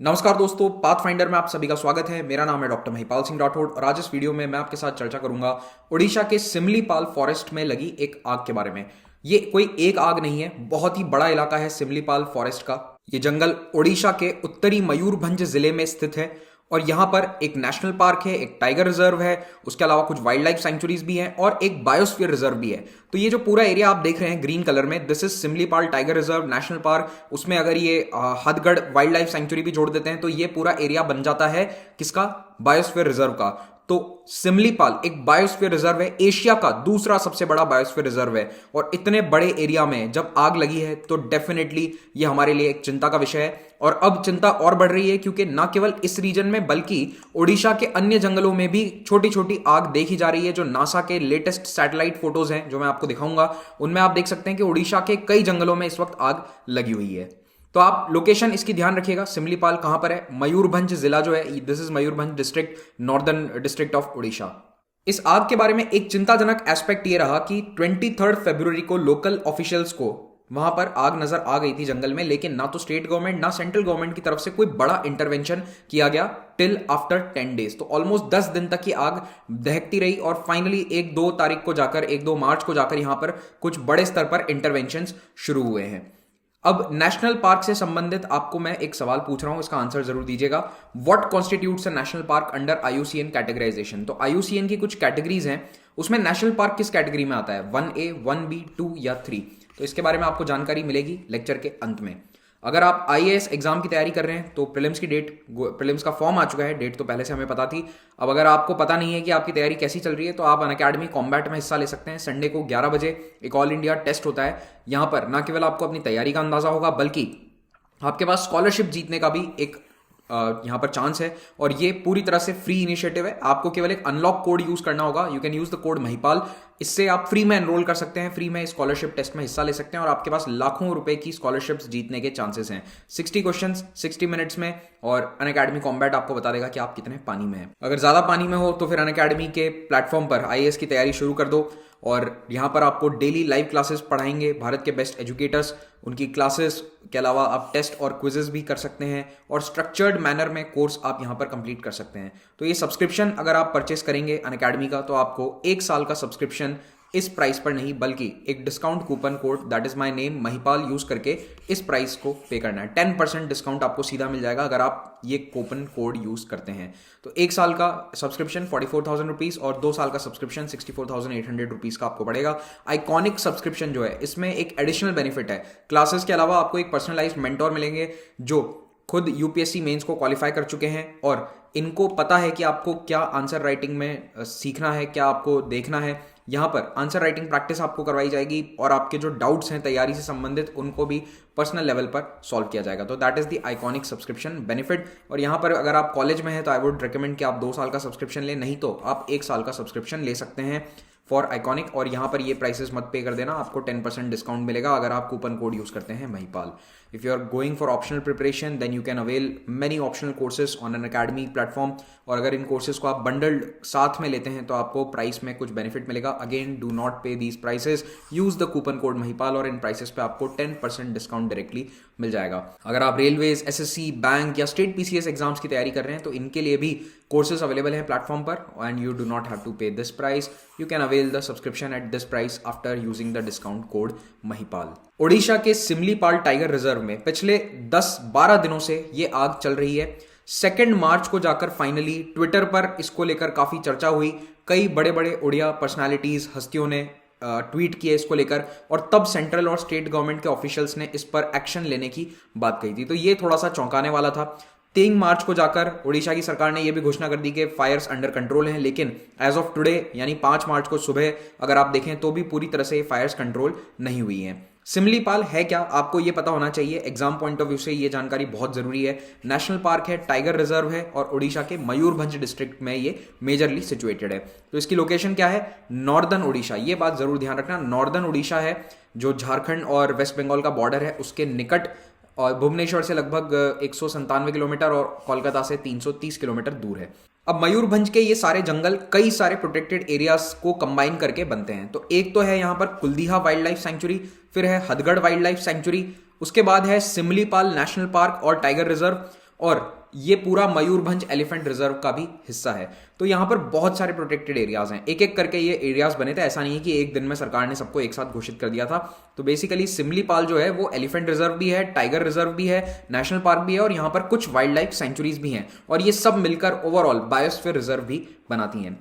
नमस्कार दोस्तों, पाथफाइंडर में आप सभी का स्वागत है। मेरा नाम है डॉक्टर महिपाल सिंह राठौड़ और आज इस वीडियो में मैं आपके साथ चर्चा करूंगा ओडिशा के सिमलीपाल फॉरेस्ट में लगी एक आग के बारे में। ये कोई एक आग नहीं है, बहुत ही बड़ा इलाका है सिमलीपाल फॉरेस्ट का। ये जंगल ओडिशा के उत्तरी मयूरभंज जिले में स्थित है और यहाँ पर एक नेशनल पार्क है, एक टाइगर रिजर्व है, उसके अलावा कुछ वाइल्ड लाइफ सेंचुरीज भी हैं और एक बायोस्फीयर रिजर्व भी है। तो ये जो पूरा एरिया आप देख रहे हैं ग्रीन कलर में, this is Similipal tiger reserve national park. उसमें अगर ये हथगढ़ वाइल्ड लाइफ सेंचुरी भी जोड़ देते हैं तो ये पूरा एरिया बन जाता है किसका? बायोस्फीयर रिजर्व का। तो सिमलीपाल एक बायोस्फीयर रिजर्व है, एशिया का दूसरा सबसे बड़ा बायोस्फीयर रिजर्व है और इतने बड़े एरिया में जब आग लगी है तो डेफिनेटली ये हमारे लिए एक चिंता का विषय है। और अब चिंता और बढ़ रही है क्योंकि न केवल इस रीजन में बल्कि ओडिशा के अन्य जंगलों में भी छोटी छोटी आग देखी जा रही है। जो नासा के लेटेस्ट सैटेलाइट फोटोज हैं जो मैं आपको दिखाऊंगा, उनमें आप देख सकते हैं कि ओडिशा के कई जंगलों में इस वक्त आग लगी हुई है। तो आप लोकेशन इसकी ध्यान रखिएगा, सिमलीपाल कहां पर है? मयूरभंज जिला जो है, this is Mayurbhanj district, northern district of Odisha. इस आग के बारे में एक चिंताजनक एस्पेक्ट ये रहा कि 23 फरवरी को लोकल ऑफिशियल्स को वहां पर आग नजर आ गई थी जंगल में, लेकिन ना तो स्टेट गवर्नमेंट ना सेंट्रल गवर्नमेंट की तरफ से कोई बड़ा इंटरवेंशन किया गया टिल आफ्टर 10 डेज। तो ऑलमोस्ट 10 दिन तक की आग दहकती रही और फाइनली 1-2 मार्च को जाकर यहां पर कुछ बड़े स्तर पर इंटरवेंशन शुरू हुए हैं। अब नेशनल पार्क से संबंधित आपको मैं एक सवाल पूछ रहा हूं, इसका आंसर जरूर दीजिएगा। What constitutes a national park under IUCN categorisation? तो आईयूसीएन की कुछ कैटेगरीज हैं, उसमें नेशनल पार्क किस कैटेगरी में आता है? 1A, 1B, 2 या 3? तो इसके बारे में आपको जानकारी मिलेगी लेक्चर के अंत में। अगर आप आईएएस एग्जाम की तैयारी कर रहे हैं तो प्रीलिम्स का फॉर्म आ चुका है, डेट तो पहले से हमें पता थी। अब अगर आपको पता नहीं है कि आपकी तैयारी कैसी चल रही है तो आप अनअकैडमी कॉम्बैट में हिस्सा ले सकते हैं। संडे को 11 बजे एक ऑल इंडिया टेस्ट होता है। यहां पर न केवल आपको अपनी तैयारी का अंदाजा होगा बल्कि आपके पास स्कॉलरशिप जीतने का भी एक यहां पर चांस है और ये पूरी तरह से फ्री इनिशिएटिव है। आपको केवल एक अनलॉक कोड यूज करना होगा, you can use the code Mahipal. इससे आप फ्री में एनरोल कर सकते हैं, फ्री में स्कॉलरशिप टेस्ट में हिस्सा ले सकते हैं और आपके पास लाखों रुपए की स्कॉलरशिप्स जीतने के चांसेस हैं। 60 क्वेश्चंस 60 मिनट्स में और अनअकैडमी कॉम्बैट आपको बता देगा कि आप कितने पानी में हैं। अगर ज्यादा पानी में हो तो फिर अनअकैडमी के प्लेटफॉर्म पर आईएएस की तैयारी शुरू कर दो और यहाँ पर आपको डेली लाइव क्लासेस पढ़ाएंगे भारत के बेस्ट एजुकेटर्स। उनकी क्लासेस के अलावा आप टेस्ट और क्विजेस भी कर सकते हैं और स्ट्रक्चर्ड मैनर में कोर्स आप यहाँ पर कंप्लीट कर सकते हैं। तो ये सब्सक्रिप्शन अगर आप परचेस करेंगे अनअकैडमी का तो आपको 1 साल का सब्सक्रिप्शन इस प्राइस पर नहीं बल्कि एक discount coupon code that is my name Mahipal use करके इस प्राइस को पे करना है। 10% डिस्काउंट आपको सीधा मिल जाएगा अगर आप ये कूपन कोड यूज करते हैं। तो 1 साल का सब्सक्रिप्शन 44,000 रुपीज और 2 साल का सब्सक्रिप्शन 64,800 रुपीज का आपको पड़ेगा। आइकॉनिक सब्सक्रिप्शन जो है इसमें एक एडिशनल बेनिफिट है, क्लासेस के अलावा आपको एक पर्सनलाइज्ड मेंटोर मिलेंगे जो खुद यूपीएससी मेंस को क्वालिफाई कर चुके हैं और इनको पता है कि आपको क्या आंसर राइटिंग में सीखना है, क्या आपको देखना है। यहाँ पर आंसर राइटिंग प्रैक्टिस आपको करवाई जाएगी और आपके जो डाउट्स हैं तैयारी से संबंधित उनको भी पर्सनल लेवल पर सॉल्व किया जाएगा। तो that is the iconic subscription benefit. और यहाँ पर अगर आप कॉलेज में हैं तो आई वुड रिकमेंड कि आप 2 साल का सब्सक्रिप्शन लें, नहीं तो आप 1 साल का सब्सक्रिप्शन ले सकते हैं फॉर आइकॉनिक। और यहाँ पर ये प्राइसेस मत पे कर देना, आपको 10% डिस्काउंट मिलेगा अगर आप कूपन कोड यूज करते हैं Mahipal. If you are going for optional preparation then you can avail many optional courses on Unacademy platform. और अगर इन कोर्सेज को आप बंडल्ड साथ में लेते हैं तो आपको प्राइस में कुछ बेनिफिट मिलेगा। अगेन डू नॉट पे these prices, use the coupon code Mahipal और इन प्राइसेस पे आपको 10% डिस्काउंट डायरेक्टली मिल जाएगा। अगर आप रेलवेज, एसएससी, बैंक या स्टेट पीसीएस एग्जाम्स की तैयारी कर रहे हैं तो इनके लिए भी कोर्सेज अवेलेबल हैं प्लेटफॉर्म पर and you do not have to pay this price. You can avail the subscription at this price after using the discount code Mahipal. Odisha के सिमलीपाल टाइगर रिजर्व में पिछले 10-12 दिनों से ये आग चल रही है। 2 मार्च को जाकर फाइनली ट्विटर पर इसको लेकर काफी चर्चा हुई। कई बड़े बड़े ओडिया पर्सनालिटीज, हस्तियों ने ट्वीट किए इसको लेकर और तब सेंट्रल और स्टेट गवर्नमेंट के ऑफिशियल्स ने इस पर एक्शन लेने की बात कही थी। तो ये थोड़ा सा चौंकाने वाला था। 3 मार्च को जाकर ओडिशा की सरकार ने यह भी घोषणा कर दी कि फायर्स अंडर कंट्रोल हैं, लेकिन एज ऑफ टुडे यानी 5 मार्च को सुबह अगर आप देखें तो भी पूरी तरह से फायर्स कंट्रोल नहीं हुई हैं। सिमलीपाल है क्या, आपको ये पता होना चाहिए। एग्जाम पॉइंट ऑफ व्यू से ये जानकारी बहुत जरूरी है। नेशनल पार्क है, टाइगर रिजर्व है और ओडिशा के मयूरभंज डिस्ट्रिक्ट में ये मेजरली सिचुएटेड है। तो इसकी लोकेशन क्या है? नॉर्दर्न ओडिशा। ये बात जरूर ध्यान रखना, नॉर्दर्न ओडिशा है जो झारखंड और वेस्ट बंगाल का बॉर्डर है उसके निकट और भुवनेश्वर से लगभग 197 किलोमीटर और कोलकाता से 330 किलोमीटर दूर है। अब मयूरभंज के ये सारे जंगल कई सारे प्रोटेक्टेड एरियाज को कंबाइन करके बनते हैं। तो एक तो है यहाँ पर कुलदीहा वाइल्ड लाइफ सेंचुरी, फिर है हथगढ़ वाइल्ड लाइफ सेंचुरी, उसके बाद है सिमलीपाल नेशनल पार्क और टाइगर रिजर्व और ये पूरा मयूरभंज एलिफेंट रिजर्व का भी हिस्सा है। तो यहाँ पर बहुत सारे प्रोटेक्टेड एरियाज हैं, एक एक करके ये एरियाज बने थे, ऐसा नहीं है कि एक दिन में सरकार ने सबको एक साथ घोषित कर दिया था। तो बेसिकली सिमलीपाल जो है वो एलिफेंट रिजर्व भी है, टाइगर रिजर्व भी है, नेशनल पार्क भी है और यहाँ पर कुछ वाइल्ड लाइफ सेंचुरीज भी हैं और ये सब मिलकर ओवरऑल बायोस्फीयर रिजर्व भी बनाती हैं।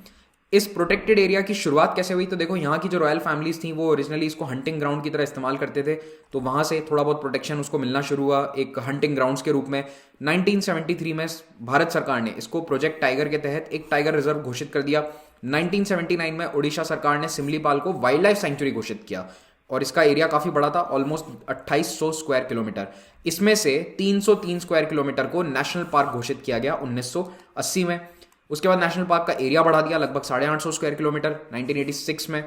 इस प्रोटेक्टेड एरिया की शुरुआत कैसे हुई? तो देखो, यहाँ की जो रॉयल फैमिलीज थी वो ओरिजिनली इसको हंटिंग ग्राउंड की तरह इस्तेमाल करते थे, तो वहाँ से थोड़ा बहुत प्रोटेक्शन उसको मिलना शुरू हुआ एक हंटिंग ग्राउंड्स के रूप में। 1973 में भारत सरकार ने इसको प्रोजेक्ट टाइगर के तहत एक टाइगर रिजर्व घोषित कर दिया। 1979 में उड़ीसा सरकार ने सिमलीपाल को वाइल्ड लाइफ सेंचुरी घोषित किया और इसका एरिया काफी बड़ा था, ऑलमोस्ट 2800 स्क्वायर किलोमीटर। इसमें से 303 स्क्वायर किलोमीटर को नेशनल पार्क घोषित किया गया 1980 में। उसके बाद नेशनल पार्क का एरिया बढ़ा दिया लगभग 850 स्क्वायर किलोमीटर 1986 में।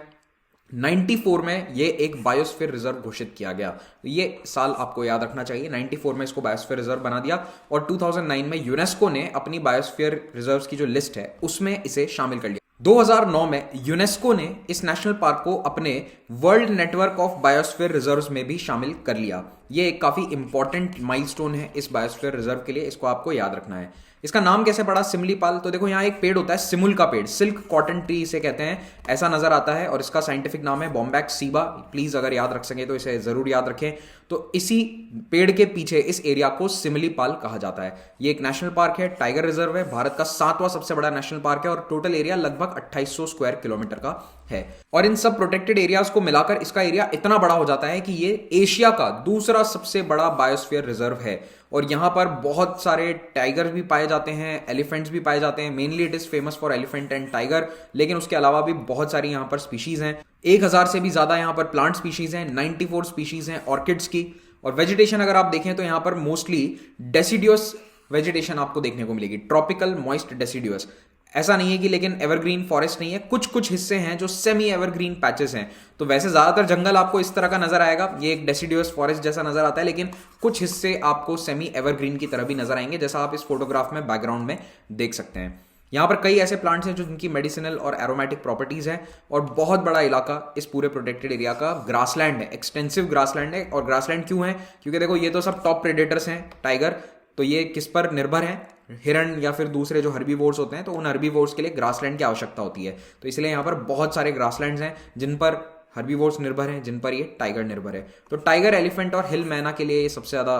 94 में ये एक बायोस्फीयर रिजर्व घोषित किया गया, तो ये साल आपको याद रखना चाहिए। 94 में इसको बायोस्फीयर रिजर्व बना दिया और 2009 में यूनेस्को ने अपनी बायोस्फीयर रिजर्व्स की जो लिस्ट है उसमें इसे शामिल कर लिया। 2009 में यूनेस्को ने इस नेशनल पार्क को अपने world network of biosphere reserves में भी शामिल कर लिया। ये एक काफी इंपॉर्टेंट माइलस्टोन है इस बायोस्फीयर रिजर्व के लिए, इसको आपको याद रखना है। इसका नाम कैसे पड़ा सिमलीपाल? तो देखो, यहाँ एक पेड़ होता है सिमुल का पेड़, सिल्क कॉटन ट्री इसे कहते हैं, ऐसा नजर आता है और इसका साइंटिफिक नाम है बॉम्बैक्स सीबा। प्लीज अगर याद रख सके तो इसे जरूर याद रखें। तो इसी पेड़ के पीछे इस एरिया को सिमलीपाल कहा जाता है। ये एक नेशनल पार्क है, टाइगर रिजर्व है, भारत का 7वां सबसे बड़ा नेशनल पार्क है और टोटल एरिया लगभग 2800 स्क्वायर किलोमीटर का है। और इन सब प्रोटेक्टेड एरियाज को मिलाकर इसका एरिया इतना बड़ा हो जाता है कि ये एशिया का दूसरा सबसे बड़ा बायोस्फीयर रिजर्व है। और यहाँ पर बहुत सारे टाइगर भी पाए जाते हैं, एलिफेंट्स भी पाए जाते हैं। Mainly it is famous for elephant and tiger, लेकिन उसके अलावा भी बहुत सारी यहाँ पर स्पीशीज हैं। 1000 से भी ज्यादा यहाँ पर प्लांट स्पीशीज हैं, 94 स्पीशीज हैं ऑर्किड्स की। और वेजिटेशन अगर आप देखें तो यहाँ पर मोस्टली डेसिडियस वेजिटेशन आपको देखने को मिलेगी, ट्रॉपिकल मॉइस्ट डेसिडियस। ऐसा नहीं है कि लेकिन एवरग्रीन फॉरेस्ट नहीं है, कुछ कुछ हिस्से हैं जो सेमी एवरग्रीन पैचेस हैं। तो वैसे ज्यादातर जंगल आपको इस तरह का नजर आएगा, ये एक डेसिडियस फॉरेस्ट जैसा नजर आता है, लेकिन कुछ हिस्से आपको सेमी एवरग्रीन की तरह भी नजर आएंगे, जैसा आप इस फोटोग्राफ में बैकग्राउंड में देख सकते हैं। यहाँ पर कई ऐसे प्लांट्स हैं जो जिनकी मेडिसिनल और एरोमेटिक प्रॉपर्टीज हैं और बहुत बड़ा इलाका इस पूरे प्रोटेक्टेड एरिया का ग्रासलैंड है, एक्सटेंसिव ग्रासलैंड है। और ग्रासलैंड क्यों है? क्योंकि देखो, ये तो सब टॉप प्रेडेटर्स हैं टाइगर, तो ये किस पर निर्भर हैं? हिरण या फिर दूसरे जो हर्बीवोर्स होते हैं, तो उन हर्बीवोर्स के लिए ग्रासलैंड की आवश्यकता होती है। तो इसलिए यहाँ पर बहुत सारे ग्रासलैंड्स हैं जिन पर हर्बीवोर्स निर्भर हैं, जिन पर ये टाइगर निर्भर है। तो टाइगर, एलिफेंट और हिल मैना के लिए ये सबसे ज़्यादा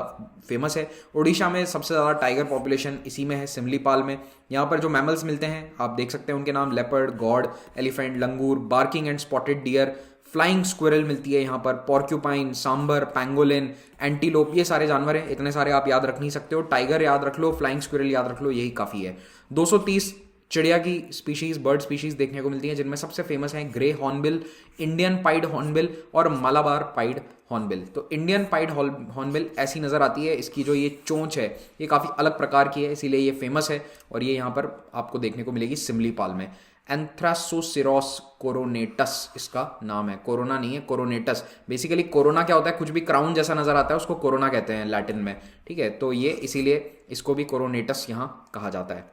फेमस है। उड़ीसा में सबसे ज़्यादा टाइगर पॉपुलेशन इसी में है, सिमलीपाल में। यहाँ पर जो मैमल्स मिलते हैं आप देख सकते हैं, उनके नाम leopard, God, elephant, langur, barking and spotted deer, flying squirrel मिलती है यहाँ पर, पॉर्क्यूपाइन, सांबर, पैंगोलिन, एंटीलोप, ये सारे जानवर हैं। इतने सारे आप याद रख नहीं सकते हो, टाइगर याद रख लो, फ्लाइंग स्क्विरल याद रख लो, यही काफ़ी है। 230 चिड़िया की स्पीशीज, बर्ड स्पीशीज देखने को मिलती हैं, जिनमें सबसे फेमस हैं grey hornbill, Indian pied hornbill और मलाबार पाइड हॉर्नबिल। तो इंडियन पाइड हॉर्नबिल ऐसी नजर आती है, इसकी जो ये चोंच है ये काफ़ी अलग प्रकार की है, इसीलिए ये फेमस है और ये यहाँ पर आपको देखने को मिलेगी सिमलीपाल में। एंथ्रासोसिरोस कोरोनेटस इसका नाम है, कोरोना नहीं है, कोरोनेटस। बेसिकली कोरोना क्या होता है? कुछ भी क्राउन जैसा नजर आता है उसको कोरोना कहते हैं लैटिन में, ठीक है? तो ये इसीलिए इसको भी कोरोनेटस यहाँ कहा जाता है।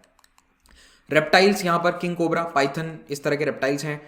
रेप्टाइल्स यहाँ पर किंग कोबरा, पाइथन, इस तरह के रेप्टाइल्स हैं।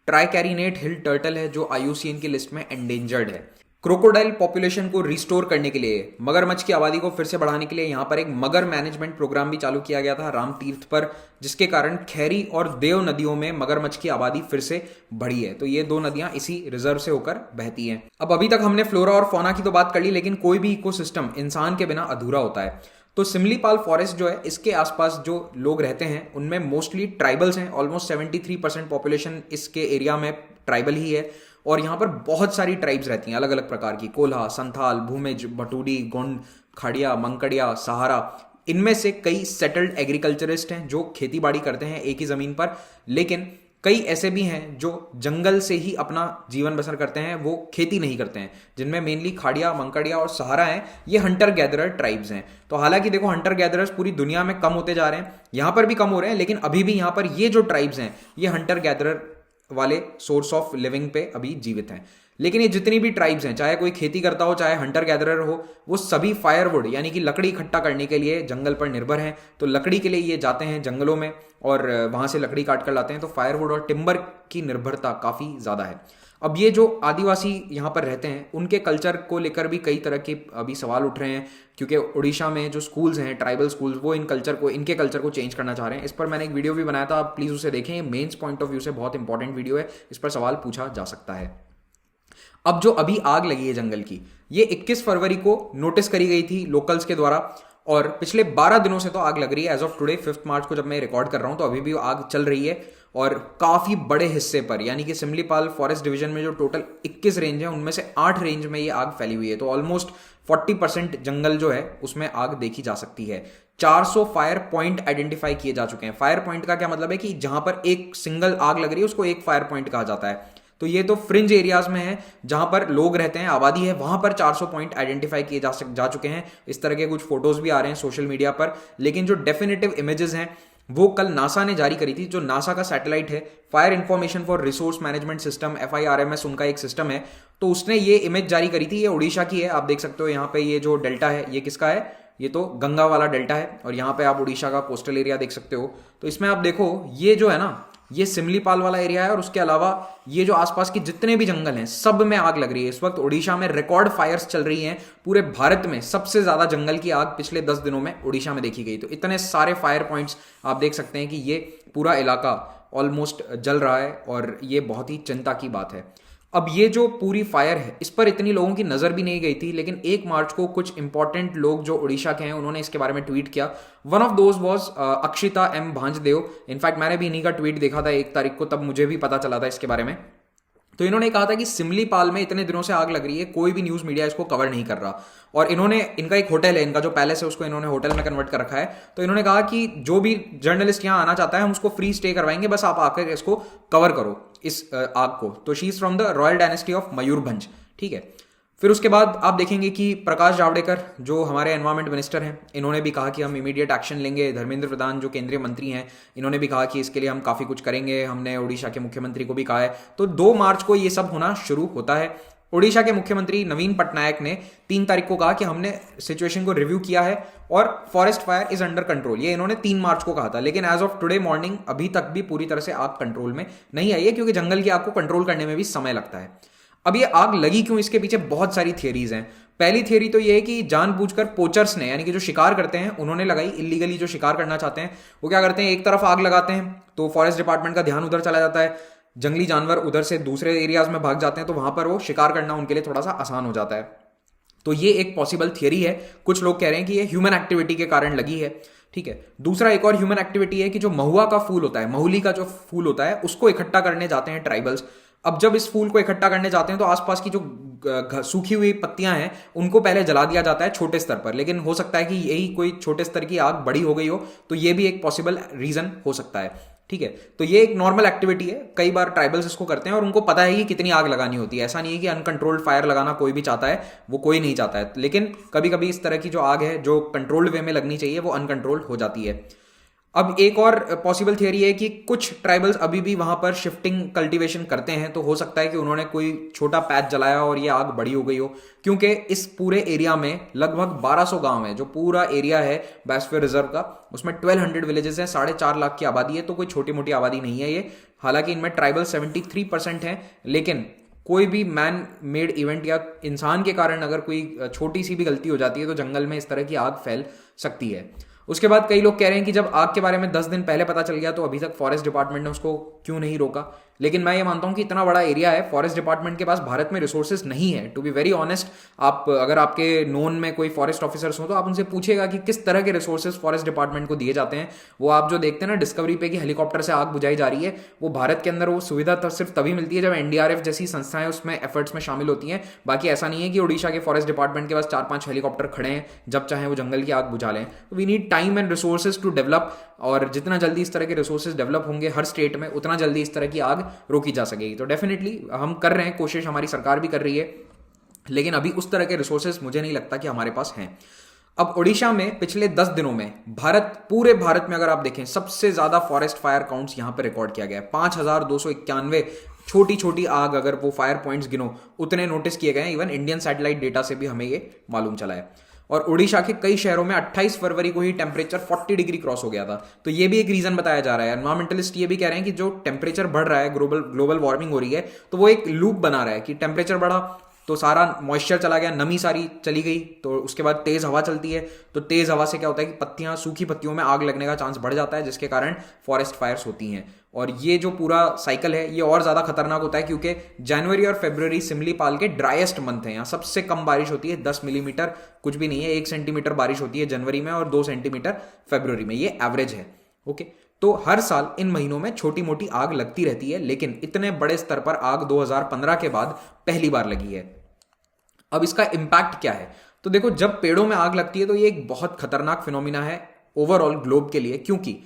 ट्राइकैरिनेट हिल टर्टल है जो IUCN की लिस्ट में एंडेंजर्ड है। क्रोकोडाइल पॉपुलेशन को रिस्टोर करने के लिए, मगरमच्छ की आबादी को फिर से बढ़ाने के लिए यहाँ पर एक मगर मैनेजमेंट प्रोग्राम भी चालू किया गया था राम तीर्थ पर, जिसके कारण खैरी और देव नदियों में मगरमच्छ की आबादी फिर से बढ़ी है। तो ये दो नदियां इसी रिजर्व से होकर बहती हैं। अब अभी तक हमने फ्लोरा और फौना की तो बात कर ली, लेकिन कोई भी इकोसिस्टम इंसान के बिना अधूरा होता है। तो सिमलीपाल फॉरेस्ट जो है, इसके आसपास जो लोग रहते हैं उनमें मोस्टली ट्राइबल्स हैं। ऑलमोस्ट 73% पॉपुलेशन इसके एरिया में ट्राइबल ही है और यहाँ पर बहुत सारी ट्राइब्स रहती हैं अलग अलग प्रकार की, कोल्हा, संथाल, भूमिज, भटूडी, गोंड, खाड़िया, मंकड़िया, सहारा। इनमें से कई सेटल्ड एग्रीकल्चरिस्ट हैं जो खेती बाड़ी करते हैं एक ही जमीन पर, लेकिन कई ऐसे भी हैं जो जंगल से ही अपना जीवन बसर करते हैं, वो खेती नहीं करते हैं, जिनमें मेनली खाड़िया, मंकड़िया और सहारा हैं। ये हंटर गैदरर ट्राइब्स हैं। तो हालांकि देखो, हंटर गैदरर्स पूरी दुनिया में कम होते जा रहे हैं, यहाँ पर भी कम हो रहे हैं, लेकिन अभी भी यहाँ पर ये जो ट्राइब्स हैं ये हंटर गैदरर वाले सोर्स ऑफ लिविंग पे अभी जीवित हैं। लेकिन ये जितनी भी ट्राइब्स हैं, चाहे कोई खेती करता हो चाहे हंटर गैदरर हो, वो सभी फायरवुड यानी कि लकड़ी इकट्ठा करने के लिए जंगल पर निर्भर हैं। तो लकड़ी के लिए ये जाते हैं जंगलों में और वहां से लकड़ी काट कर लाते हैं। तो फायरवुड और टिम्बर की निर्भरता काफी ज्यादा है। अब ये जो आदिवासी यहाँ पर रहते हैं उनके कल्चर को लेकर भी कई तरह के अभी सवाल उठ रहे हैं, क्योंकि उड़ीसा में जो स्कूल्स हैं ट्राइबल स्कूल्स, वो इनके कल्चर को चेंज करना चाह रहे हैं। इस पर मैंने एक वीडियो भी बनाया था, आप प्लीज़ उसे देखें। ये मेंस पॉइंट ऑफ व्यू से बहुत इंपॉर्टेंट वीडियो है, इस पर सवाल पूछा जा सकता है। अब जो अभी आग लगी है जंगल की, ये 21 फरवरी को नोटिस करी गई थी लोकल्स के द्वारा, और पिछले 12 दिनों से तो आग लग रही है। एज ऑफ टुडे 5 मार्च को जब मैं रिकॉर्ड कर रहा हूं तो अभी भी आग चल रही है, और काफी बड़े हिस्से पर, यानी कि सिमलीपाल फॉरेस्ट डिवीजन में जो टोटल 21 रेंज है उनमें से 8 रेंज में ये आग फैली हुई है। तो ऑलमोस्ट 40% जंगल जो है उसमें आग देखी जा सकती है। 400 फायर पॉइंट आइडेंटिफाई किए जा चुके हैं। फायर पॉइंट का क्या मतलब है कि जहां पर एक सिंगल आग लग रही है उसको एक फायर पॉइंट कहा जाता है। तो ये तो फ्रिंज एरियाज में है, जहां पर लोग रहते हैं, आबादी है, वहां पर 400 पॉइंट आइडेंटिफाई किए जा चुके हैं। इस तरह के कुछ फोटोज भी आ रहे हैं सोशल मीडिया पर, लेकिन जो डेफिनेटिव इमेजेस हैं वो कल नासा ने जारी करी थी। जो नासा का सैटेलाइट है, fire information for resource management system, FIRMS उनका एक सिस्टम है, तो उसने ये इमेज जारी करी थी। ये उड़ीसा की है, आप देख सकते हो यहाँ पे ये जो डेल्टा है ये किसका है, ये तो गंगा वाला डेल्टा है, और यहाँ पे आप उड़ीसा का कोस्टल एरिया देख सकते हो। तो इसमें आप देखो ये जो है ना, ये सिमलीपाल वाला एरिया है, और उसके अलावा ये जो आसपास के जितने भी जंगल हैं सब में आग लग रही है। इस वक्त उड़ीसा में रिकॉर्ड फायर्स चल रही हैं। पूरे भारत में सबसे ज्यादा जंगल की आग पिछले 10 दिनों में उड़ीसा में देखी गई। तो इतने सारे फायर पॉइंट्स आप देख सकते हैं कि ये पूरा इलाका ऑलमोस्ट जल रहा है, और ये बहुत ही चिंता की बात है। अब ये जो पूरी फायर है इस पर इतनी लोगों की नजर भी नहीं गई थी, लेकिन 1 मार्च को कुछ इंपॉर्टेंट लोग जो उड़ीसा के हैं उन्होंने इसके बारे में ट्वीट किया। One of those was Akshita M Bhanjdeo. In fact मैंने भी इन्हीं का ट्वीट देखा था 1 तारीख को, तब मुझे भी पता चला था इसके बारे में। तो इन्होंने कहा था कि सिमलीपाल में इतने दिनों से आग लग रही है, कोई भी न्यूज मीडिया इसको कवर नहीं कर रहा, और इनका एक होटल है, इनका जो पैलेस है उसको इन्होंने होटल में कन्वर्ट कर रखा है। तो इन्होंने कहा कि जो भी जर्नलिस्ट यहाँ आना चाहता है हम उसको फ्री स्टे करवाएंगे, बस आप आकर इसको कवर करो इस आग को। तो she is from the royal dynasty of Mayurbhanj, ठीक है। फिर उसके बाद आप देखेंगे कि प्रकाश जावड़ेकर जो हमारे एनवायरमेंट मिनिस्टर हैं, इन्होंने भी कहा कि हम इमीडिएट एक्शन लेंगे। धर्मेंद्र प्रधान जो केंद्रीय मंत्री हैं, इन्होंने भी कहा कि इसके लिए हम काफ़ी कुछ करेंगे। हमने उड़ीसा के मुख्यमंत्री को भी कहा है। तो 2 मार्च को ये सब होना शुरू होता है। उड़ीसा के मुख्यमंत्री नवीन पटनायक ने 3 तारीख को कहा कि हमने सिचुएशन को रिव्यू किया है और forest fire is under control. ये इन्होंने 3 मार्च को कहा था, लेकिन एज ऑफ टुडे मॉर्निंग अभी तक भी पूरी तरह से आग कंट्रोल में नहीं आई है, क्योंकि जंगल की आग को कंट्रोल करने में भी समय लगता है। अब ये आग लगी क्यों, इसके पीछे बहुत सारी थियरीज हैं। पहली थियरी तो ये है कि जानबूझकर पोचर्स ने, यानी कि जो शिकार करते हैं, उन्होंने लगाई। इलीगली जो शिकार करना चाहते हैं वो क्या करते हैं, एक तरफ आग लगाते हैं तो फॉरेस्ट डिपार्टमेंट का ध्यान उधर चला जाता है, जंगली जानवर उधर से दूसरे एरियाज में भाग जाते हैं, तो वहां पर वो शिकार करना उनके लिए थोड़ा सा आसान हो जाता है। तो ये एक पॉसिबल थियरी है। कुछ लोग कह रहे हैं कि ये ह्यूमन एक्टिविटी के कारण लगी है, ठीक है। दूसरा एक और ह्यूमन एक्टिविटी है कि जो महुआ का फूल होता है, महुली का जो फूल होता है, उसको इकट्ठा करने जाते हैं ट्राइबल्स। अब जब इस फूल को इकट्ठा करने जाते हैं तो आसपास की जो सूखी हुई पत्तियां हैं उनको पहले जला दिया जाता है छोटे स्तर पर, लेकिन हो सकता है कि यही कोई छोटे स्तर की आग बड़ी हो गई हो, तो ये भी एक पॉसिबल रीजन हो सकता है, ठीक है। तो ये एक नॉर्मल एक्टिविटी है, कई बार ट्राइबल्स इसको करते हैं और उनको पता है कि कितनी आग लगानी होती है। ऐसा नहीं है कि अनकंट्रोल्ड फायर लगाना कोई भी चाहता है, वो कोई नहीं चाहता है, लेकिन कभी कभी इस तरह की जो आग है जो कंट्रोल्ड वे में लगनी चाहिए वो अनकंट्रोल्ड हो जाती है। अब एक और पॉसिबल थियरी है कि कुछ ट्राइबल्स अभी भी वहां पर शिफ्टिंग कल्टीवेशन करते हैं, तो हो सकता है कि उन्होंने कोई छोटा पैच जलाया और ये आग बड़ी हो गई हो, क्योंकि इस पूरे एरिया में लगभग 1200 गांव है। जो पूरा एरिया है बायोस्फीयर रिजर्व का, उसमें 1200 विलेजेस हैं, 4.5 लाख की आबादी है, तो कोई छोटी मोटी आबादी नहीं है ये। हालांकि इनमें ट्राइबल 73% है, लेकिन कोई भी मैन मेड इवेंट या इंसान के कारण अगर कोई छोटी सी भी गलती हो जाती है तो जंगल में इस तरह की आग फैल सकती है। उसके बाद कई लोग कह रहे हैं कि जब आग के बारे में 10 दिन पहले पता चल गया तो अभी तक फॉरेस्ट डिपार्टमेंट ने उसको क्यों नहीं रोका। लेकिन मैं ये मानता हूं कि इतना बड़ा एरिया है, फॉरेस्ट डिपार्टमेंट के पास भारत में रिसोर्सेज नहीं है। टू बी वेरी ऑनेस्ट, आप अगर आपके नोन में कोई फॉरेस्ट ऑफिसर्स हो तो आप उनसे पूछेगा कि किस तरह के रिसोर्सेज फॉरेस्ट डिपार्टमेंट को दिए जाते हैं। वो आप जो देखते हैं ना डिस्कवरी पे कि हेलीकॉप्टर से आग बुझाई जा रही है, वो भारत के अंदर वो सुविधा सिर्फ तभी मिलती है जब NDRF जैसी संस्थाएं उसमें एफर्ट्स में शामिल होती हैं। बाकी ऐसा नहीं है कि उड़ीसा के फॉरेस्ट डिपार्टमेंट के पास 4-5 हेलीकॉप्टर खड़े हैं, जब चाहे वो जंगल की आग बुझा लें। We need time and resources to develop, और जितना जल्दी इस तरह के रिसोर्सेज डेवलप होंगे हर स्टेट में, उतना जल्दी इस तरह की आग रोकी जा सकेगी। तो डेफिनेटली हम कर रहे हैं कोशिश, हमारी सरकार भी कर रही है, लेकिन अभी उस तरह के रिसोर्सेज मुझे नहीं लगता कि हमारे पास हैं। अब ओडिशा में पिछले 10 दिनों में पूरे भारत में अगर आप देखें सबसे ज्यादा फॉरेस्ट फायर काउंट्स यहां पर रिकॉर्ड किया गया है। 5291 छोटी छोटी आग, अगर वो फायर पॉइंट्स गिनो, उतने नोटिस किए गए हैं। इवन इंडियन सैटेलाइट डेटा से भी हमें ये मालूम चला है। और उड़ीसा के कई शहरों में 28 फरवरी को ही टेम्परेचर 40 डिग्री क्रॉस हो गया था। तो ये भी एक रीजन बताया जा रहा है। एनवायरमेंटलिस्ट ये भी कह रहे हैं कि जो टेम्परेचर बढ़ रहा है, ग्लोबल वार्मिंग हो रही है, तो वो एक लूप बना रहा है कि टेम्परेचर बढ़ा तो सारा मॉइस्चर चला गया, नमी सारी चली गई, तो उसके बाद तेज हवा चलती है, तो तेज हवा से क्या होता है कि पत्तियां, सूखी पत्तियों में आग लगने का चांस बढ़ जाता है, जिसके कारण फॉरेस्ट फायर्स होती हैं। और ये जो पूरा साइकिल है ये और ज्यादा खतरनाक होता है क्योंकि जनवरी और फरवरी सिमलीपाल के ड्राइएस्ट मंथ हैं। यहाँ सबसे कम बारिश होती है, 10 मिलीमीटर, कुछ भी नहीं है, 1 सेंटीमीटर बारिश होती है जनवरी में और 2 सेंटीमीटर फरवरी में, ये एवरेज है। ओके, तो हर साल इन महीनों में छोटी मोटी आग लगती रहती है, लेकिन इतने बड़े स्तर पर आग 2015 के बाद पहली बार लगी है। अब इसका इंपैक्ट क्या है? तो देखो, जब पेड़ों में आग लगती है तो ये एक बहुत खतरनाक फिनोमिना है ओवरऑल ग्लोब के लिए, क्योंकि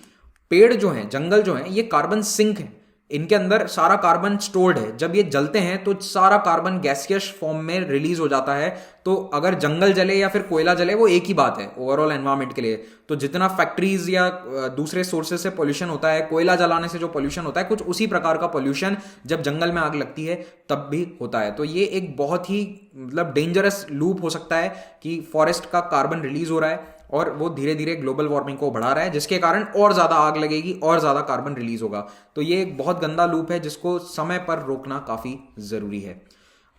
पेड़ जो हैं, जंगल जो हैं, ये कार्बन सिंक हैं, इनके अंदर सारा कार्बन स्टोर्ड है। जब ये जलते हैं तो सारा कार्बन गैसियस फॉर्म में रिलीज हो जाता है। तो अगर जंगल जले या फिर कोयला जले, वो एक ही बात है ओवरऑल एनवायरमेंट के लिए। तो जितना फैक्ट्रीज या दूसरे सोर्सेज से पोल्यूशन होता है, कोयला जलाने से जो पोल्यूशन होता है, कुछ उसी प्रकार का पोल्यूशन जब जंगल में आग लगती है तब भी होता है। तो ये एक बहुत ही मतलब डेंजरस लूप हो सकता है कि फॉरेस्ट का कार्बन रिलीज हो रहा है और वो धीरे धीरे ग्लोबल वार्मिंग को बढ़ा रहा है, जिसके कारण और ज्यादा आग लगेगी और ज्यादा कार्बन रिलीज होगा। तो ये एक बहुत गंदा लूप है जिसको समय पर रोकना काफी जरूरी है।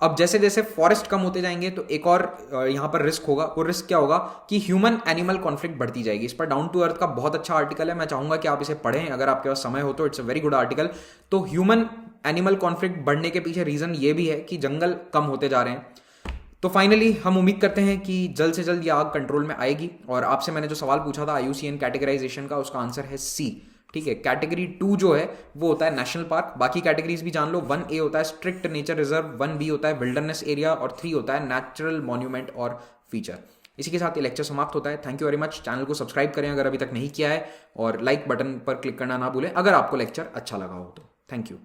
अब जैसे जैसे फॉरेस्ट कम होते जाएंगे तो एक और यहां पर रिस्क होगा। वो रिस्क क्या होगा कि ह्यूमन एनिमल कॉन्फ्लिक्ट बढ़ती जाएगी। इस पर डाउन टू अर्थ का बहुत अच्छा आर्टिकल है, मैं चाहूंगा कि आप इसे पढ़ें अगर आपके पास समय हो तो। It's a very good article. तो ह्यूमन एनिमल कॉन्फ्लिक्ट बढ़ने के पीछे रीजन ये भी है कि जंगल कम होते जा रहे हैं। तो फाइनली हम उम्मीद करते हैं कि जल्द से जल्द ये आग कंट्रोल में आएगी। और आपसे मैंने जो सवाल पूछा था IUCN कैटेगराइजेशन का, उसका आंसर है C। ठीक है, कैटेगरी 2 जो है वो होता है नेशनल पार्क। बाकी कैटेगरीज भी जान लो। 1A होता है स्ट्रिक्ट नेचर रिजर्व, 1B होता है विल्डरनेस एरिया और 3 होता है नेचुरल मॉन्यूमेंट और फीचर। इसी के साथ ये लेक्चर समाप्त होता है। Thank you very much. Channel को सब्सक्राइब करें अगर अभी तक नहीं किया है और लाइक बटन पर क्लिक करना ना भूलें अगर आपको लेक्चर अच्छा लगा हो तो। Thank you.